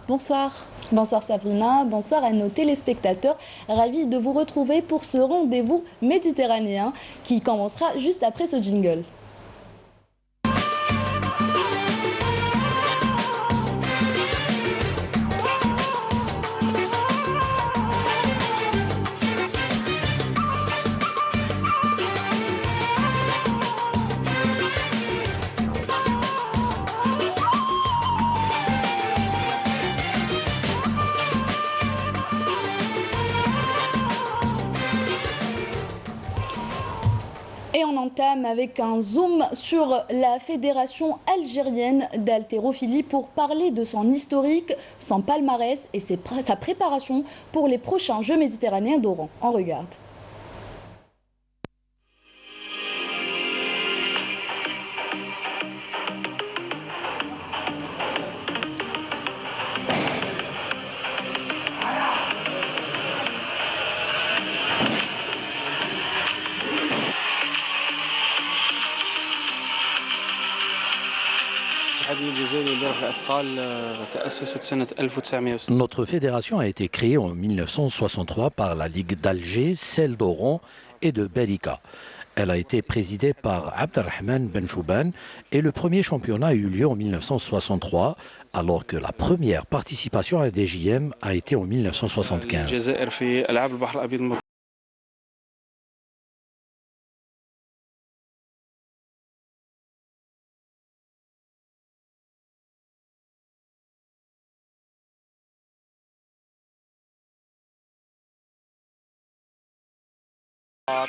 Bonsoir. Bonsoir Sabrina, bonsoir à nos téléspectateurs. Ravi de vous retrouver pour ce rendez-vous méditerranéen qui commencera juste après ce jingle. Et on entame avec un zoom sur la Fédération algérienne d'haltérophilie pour parler de son historique, son palmarès et sa préparation pour les prochains Jeux méditerranéens d'Oran. On regarde. Notre fédération a été créée en 1963 par la Ligue d'Alger, celle d'Oran et de Berika. Elle a été présidée par Abdelrahman Ben Chouban et le premier championnat a eu lieu en 1963, alors que la première participation à des JM a été en 1975.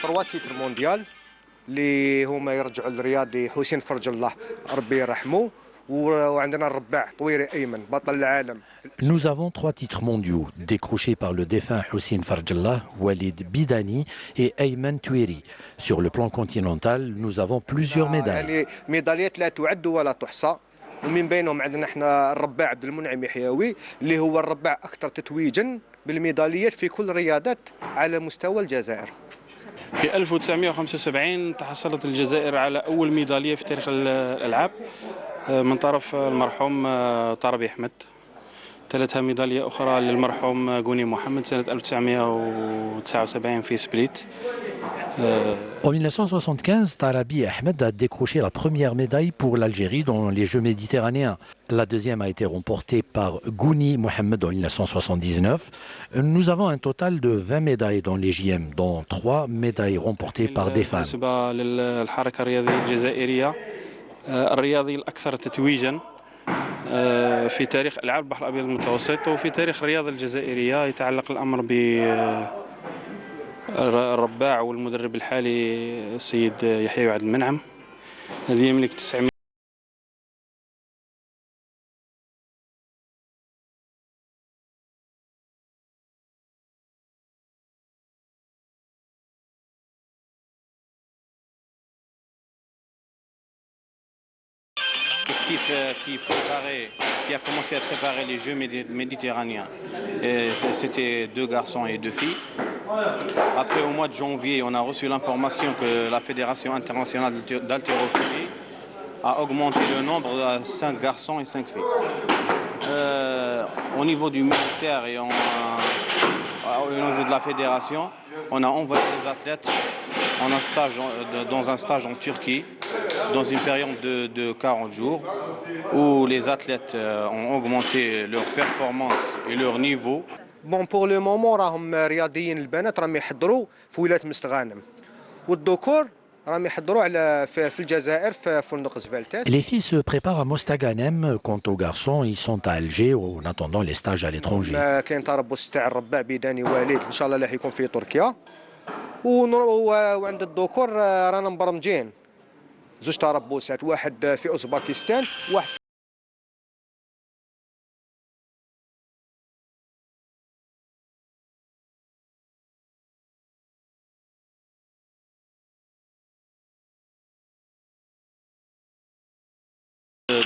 trois titres mondiaux اللي هما يرجعوا للرياضي حسين فرج الله ربي يرحمه وعندنا الرباع طويري ايمن بطل العالم. Nous avons 3 titres mondiaux décrochés par le défunt Houssine Farjallah, Walid Bidani et Ayman Touiri. Sur le plan continental, nous avons plusieurs médailles. يعني ميداليات لا تعد ولا تحصى ومن بينهم عندنا احنا الرباع عبد المنعم يحيوي اللي هو الرباع اكثر تتويجا بالميداليات في كل الرياضات على مستوى الجزائر. في 1975 تحصلت الجزائر على أول ميدالية في تاريخ الألعاب من طرف المرحوم طرابي أحمد. تلتها ميدالية أخرى للمرحوم غوني محمد سنة 1979 في سبليت. En 1975, Tarabi Ahmed a décroché la première médaille pour l'Algérie dans les Jeux méditerranéens. La deuxième a été remportée par Gouni Mohamed en 1979. Nous avons un total de 20 médailles dans les JM, dont 3 médailles remportées par des femmes. بالنسبة للحركة الرياضية الجزائرية الرياضي الأكثر تتويجا في تاريخ ألعاب البحر الأبيض المتوسط وفي تاريخ الرياضة الجزائرية يتعلق الأمر بالرباع والمدرب الحالي السيد يحيى عبد المنعم الذي يملك 900. Qui a commencé à préparer les Jeux méditerranéens. C'était 2 garçons et 2 filles. Après, au mois de janvier, on a reçu l'information que la Fédération internationale d'haltérophilie a augmenté le nombre à 5 garçons et 5 filles. Au niveau du ministère et au niveau de la fédération, on a envoyé les athlètes dans un stage en Turquie, dans une période de 40 jours, où les athlètes ont augmenté leur performance et leur niveau. بون بور لو مومون راهم رياضيين البنات راهم يحضروا في ولايه مستغانم والذكور راهم يحضروا على في الجزائر في فندق زفالتات. Les filles se préparent à Mostaganem. Quant aux garçons, ils sont à Alger en attendant les stages à l'étranger. كاين تربص تاع الرباع بيداني وليد ان شاء الله راح يكون في تركيا وعند الذكور رانا مبرمجين 2 تربصات واحد في اوزباكستان واحد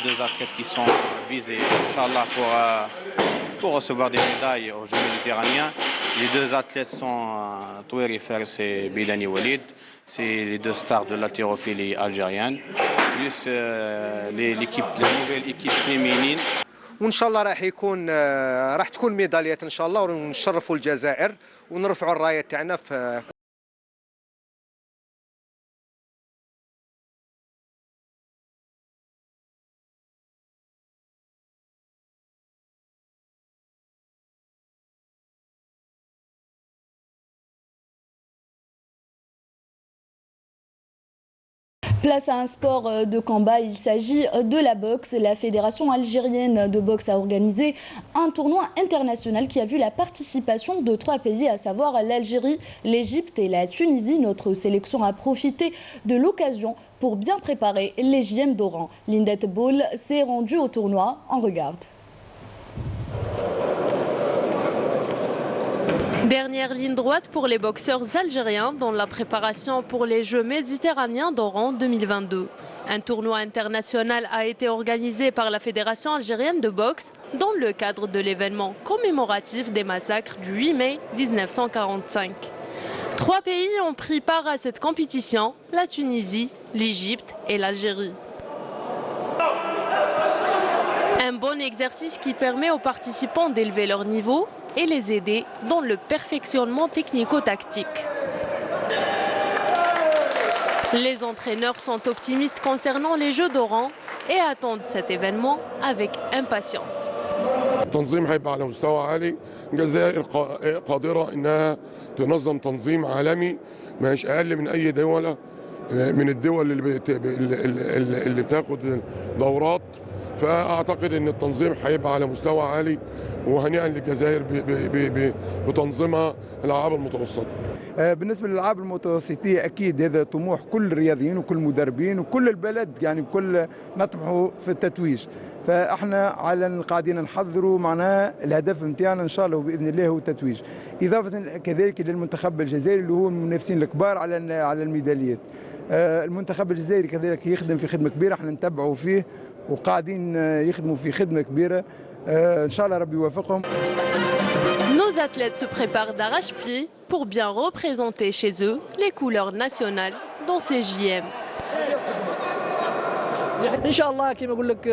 Deux athlètes qui sont visés, Inch'Allah, pour recevoir des médailles aux Jeux méditerranéens. Les 2 athlètes sont Touiri Fers et Bidani Walid. C'est les 2 stars de l'haltérophilie algérienne. Plus la nouvelle équipe féminine وان شاء الله راح تكون ميداليات ان شاء الله، ونشرفوا الجزائر ونرفعوا الرايه تاعنا في Place à un sport de combat, il s'agit de la boxe. La Fédération algérienne de boxe a organisé un tournoi international qui a vu la participation de 3 pays, à savoir l'Algérie, l'Égypte et la Tunisie. Notre sélection a profité de l'occasion pour bien préparer les JM d'Oran. Lindette Ball s'est rendue au tournoi. On regarde. Dernière ligne droite pour les boxeurs algériens dans la préparation pour les Jeux méditerranéens d'Oran 2022. Un tournoi international a été organisé par la Fédération algérienne de boxe dans le cadre de l'événement commémoratif des massacres du 8 mai 1945. 3 pays ont pris part à cette compétition, la Tunisie, l'Égypte et l'Algérie. Un bon exercice qui permet aux participants d'élever leur niveau et les aider dans le perfectionnement technico-tactique. Les entraîneurs sont optimistes concernant les Jeux d'Oran et attendent cet événement avec impatience. التنظيم هيبقى على مستوى عالي، الجزائر قادرة انها تنظم تنظيم عالمي مش اقل من اي دولة من الدول اللي بتاخد دورات، فاعتقد ان التنظيم هيبقى على مستوى عالي وهنيئا للجزائر بتنظيمها الالعاب المتوسطه. بالنسبه للالعاب المتوسطيه اكيد هذا طموح كل الرياضيين وكل المدربين وكل البلد، يعني بكل نطمحوا في التتويج. فاحنا على قاعدين نحضروا معناها الهدف نتاعنا ان شاء الله باذن الله هو التتويج، اضافه كذلك للمنتخب الجزائري اللي هو من المنافسين الكبار على الميداليات. المنتخب الجزائري كذلك يخدم في خدمه كبيره، احنا نتبعوا فيه وقاعدين يخدموا في خدمه كبيره. Inch'Allah, Rabbi wafaqhum. Nos athlètes se préparent d'arrache-pied pour bien représenter chez eux les couleurs nationales dans ces JM. ان شاء الله كما نقول لك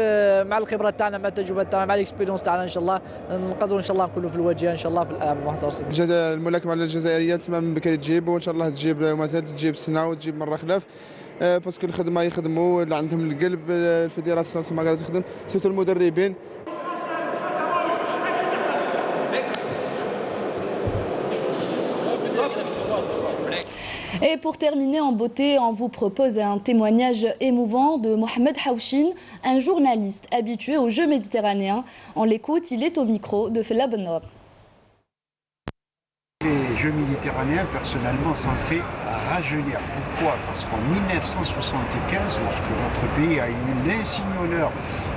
مع الخبرات تاعنا مع التجربه تاعنا مع الاكسبيريونس تاعنا ان شاء الله نقدروا ان شاء الله نكونوا في الواجهه ان شاء الله في الالعاب المتوسطه. الملاكمه الجزائريه تمام من بكري تجيب وان شاء الله تجيب ومازال تجيب سنه وتجيب مره خلاف باسكو الخدمه يخدموا اللي عندهم القلب الفيدراسيون ما قاعده تخدم سيرتو المدربين. Et pour terminer en beauté, on vous propose un témoignage émouvant de Mohamed Haouchine, un journaliste habitué aux Jeux méditerranéens. On l'écoute, il est au micro de Fela Benoît. Les Jeux méditerranéens, personnellement, ça me fait rajeunir. Pourquoi? Parce qu'en 1975, lorsque notre pays a eu l'insigne honneur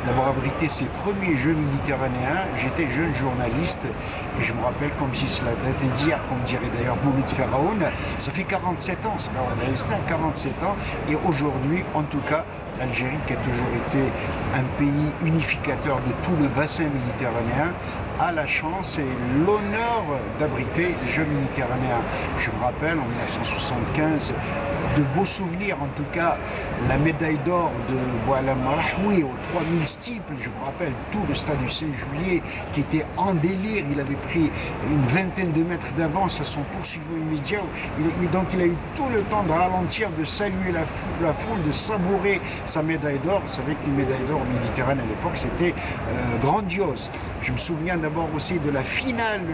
d'avoir abrité ses premiers Jeux méditerranéens, j'étais jeune journaliste et je me rappelle comme si cela datait d'hier, comme dirait d'ailleurs Mouloud Pharaon, ça fait 47 ans, on est resté à 47 ans et aujourd'hui, en tout cas, l'Algérie qui a toujours été un pays unificateur de tout le bassin méditerranéen a la chance et l'honneur d'abriter les Jeux méditerranéens. Je me rappelle en 1975 de beaux souvenirs, en tout cas la médaille d'or de Boualem Rahoui aux 3000 steeples, je me rappelle tout le stade du 5 juillet qui était en délire, il avait pris une vingtaine de mètres d'avance à son poursuivant immédiat, donc il a eu tout le temps de ralentir, de saluer la foule, de savourer sa médaille d'or. Vous savez qu'une médaille d'or méditerranéenne à l'époque c'était grandiose. Je me souviens d'abord aussi de la finale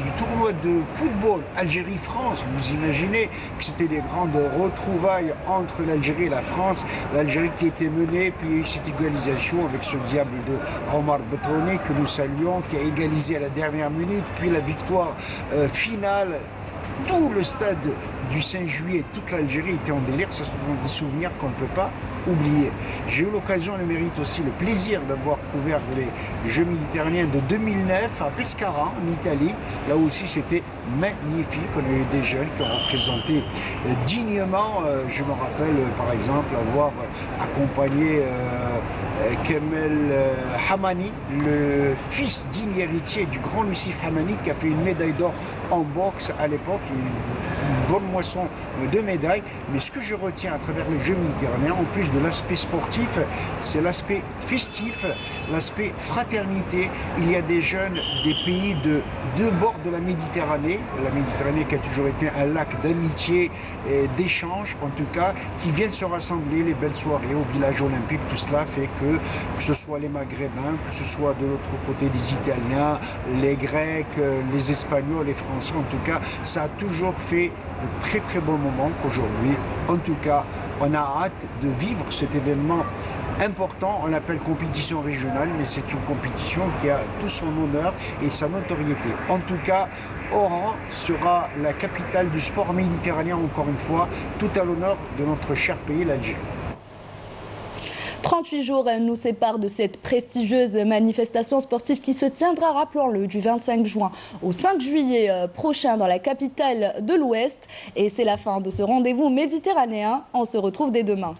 du tournoi de football Algérie-France. Vous imaginez que c'était des grandes retrouvailles entre l'Algérie et la France. L'Algérie qui était menée, puis il y a eu cette égalisation avec ce diable de Omar Betroné que nous saluons, qui a égalisé à la dernière minute, puis la victoire finale. Tout le stade du 5 juillet, toute l'Algérie était en délire. Ce sont des souvenirs qu'on ne peut pas oublier. J'ai eu l'occasion, le mérite aussi, le plaisir d'avoir couvert les Jeux méditerranéens de 2009 à Pescara, en Italie. Là aussi, c'était magnifique. On a eu des jeunes qui ont représenté dignement. Je me rappelle, par exemple, avoir accompagné Kemel Hamani, le fils digne héritier du grand Lucif Hamani, qui a fait une médaille d'or en boxe à l'époque. bonne moisson de médailles. Mais ce que je retiens à travers les Jeux méditerranéens, en plus de l'aspect sportif, c'est l'aspect festif, l'aspect fraternité. Il y a des jeunes des pays de deux bords de la Méditerranée qui a toujours été un lac d'amitié et d'échange, en tout cas, qui viennent se rassembler, les belles soirées au village olympique. Tout cela fait que ce soit les Maghrébins, que ce soit de l'autre côté des Italiens, les Grecs, les Espagnols, les Français, en tout cas, ça a toujours fait de très très bons moments qu'aujourd'hui, en tout cas, on a hâte de vivre cet événement important. On l'appelle compétition régionale, mais c'est une compétition qui a tout son honneur et sa notoriété. En tout cas, Oran sera la capitale du sport méditerranéen, encore une fois, tout à l'honneur de notre cher pays, l'Algérie. 38 jours nous séparent de cette prestigieuse manifestation sportive qui se tiendra, rappelons-le, du 25 juin au 5 juillet prochain dans la capitale de l'Ouest. Et c'est la fin de ce rendez-vous méditerranéen. On se retrouve dès demain.